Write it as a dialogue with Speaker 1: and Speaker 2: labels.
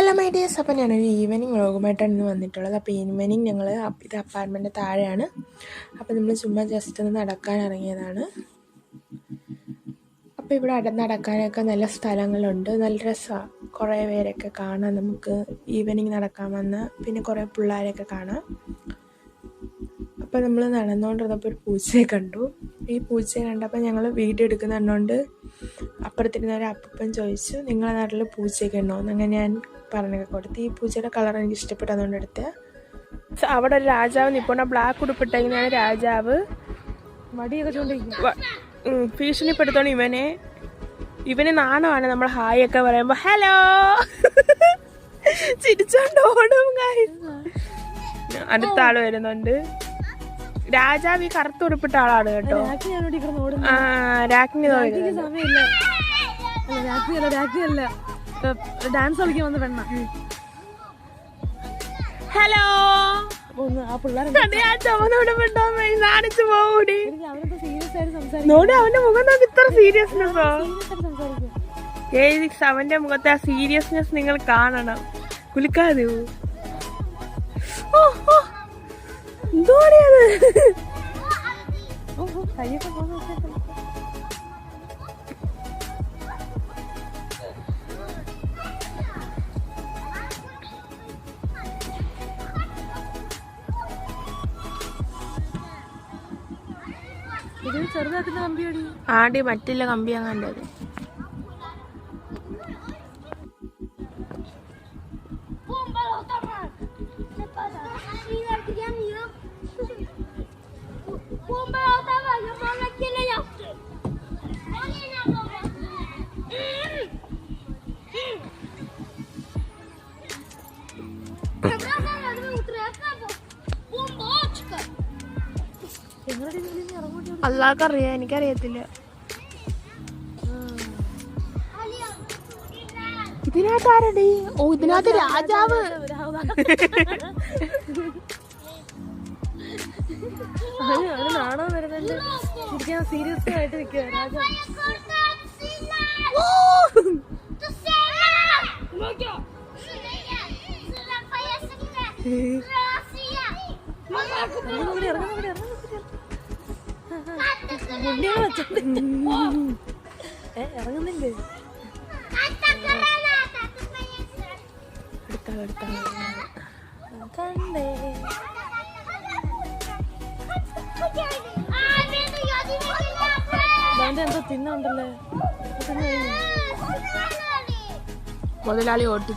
Speaker 1: Hello my dears, അപ്പോൾ ഞാനൊരു evening വ്ളോഗുമായിട്ടാണ് ഇന്ന് വന്നിട്ടുള്ളത്. അപ്പോൾ ഈവനിങ് ഞങ്ങൾ ഇത് അപ്പാർട്ട്മെൻറ്റ് താഴെയാണ്. അപ്പോൾ നമ്മൾ ചുമ്മാ ജസ്റ്റ് ഒന്ന് നടക്കാൻ ഇറങ്ങിയതാണ്. അപ്പോൾ ഇവിടെ നടക്കാനൊക്കെ നല്ല സ്ഥലങ്ങളുണ്ട്, നല്ല രസമാണ്. കുറേ പേരൊക്കെ കാണാം, നമുക്ക് ഈവനിങ് നടക്കാൻ വന്ന് പിന്നെ കുറേ പിള്ളേരെയൊക്കെ കാണാം. അപ്പോൾ നമ്മൾ നടന്നുകൊണ്ടിരുന്നപ്പോൾ ഒരു പൂച്ചയെ കണ്ടു. ഈ പൂച്ചയെ കണ്ടപ്പോൾ ഞങ്ങൾ വീഡിയോ എടുക്കുന്ന കണ്ടുകൊണ്ട് അപ്പുറത്തിരുന്ന ഒരു അപ്പൻ ചോദിച്ചു, നിങ്ങളുടെ നാട്ടിൽ പൂച്ചയൊക്കെ ഉണ്ടോ എന്ന്. അങ്ങനെ ഞാൻ പറഞ്ഞൊക്കെ കൊടുത്ത്. ഈ പൂച്ചയുടെ കളർ എനിക്ക് ഇഷ്ടപ്പെട്ടതുകൊണ്ട് എടുത്ത്. അവിടെ ഒരു രാജാവ് നിൽപ്പുണ്ട്, ബ്ലാക്ക് ഉടുപ്പിട്ടിരിക്കുന്നതാണ് രാജാവ്.
Speaker 2: മടിയൊക്കെ ചൂണ്ടിരിക്കും,
Speaker 1: ഭീഷണിപ്പെടുത്തോണ്ട് ഇവന് നാണമാണ് നമ്മൾ ഹായ് ഒക്കെ പറയുമ്പോൾ. ഹലോ ചിരിച്ചോണ്ട് ഓടും. അടുത്ത ആള് വരുന്നുണ്ട്. രാജാവ് ഈ കറുത്ത് ഉടുപ്പിട്ട ആളാണ് കേട്ടോ.
Speaker 2: ഡാൻസ് കളിക്കാൻ വന്ന പെണ്ണ.
Speaker 1: ഹലോ
Speaker 2: ആ പിള്ളേരെ
Speaker 1: നാണിച്ചു പോകൂടി.
Speaker 2: സീരിയസ് ആയിട്ട് സംസാരിക്കും.
Speaker 1: നോടി അവന്റെ മുഖം നോക്കി ഇത്ര സീരിയസ്നെസ്സോ. അവന്റെ മുഖത്തെ ആ സീരിയസ്നെസ് നിങ്ങൾ കാണണം. കുലിക്കാതെ എന്തോ
Speaker 2: കയ്യൊക്കെ പോകുന്ന ഇത് ചെറുതാക്കുന്ന കമ്പിയാടി.
Speaker 1: ആടി മറ്റില്ല കമ്പിയാ കണ്ടത്. അല്ലാക്കറിയാം, എനിക്കറിയത്തില്ല. ഇതിനകത്ത് ആരടി? ഓ, ഇതിനകത്ത് രാജാവ്.
Speaker 2: നാണോ വരുന്നുണ്ട്, സീരിയസ് ആയിട്ട് നിൽക്കുക രാജാവ്. ഇറങ്ങുന്നില്ലേ? എന്തോ തിന്നുണ്ടല്ലേ.
Speaker 1: മുതലാളി ഓട്ടി.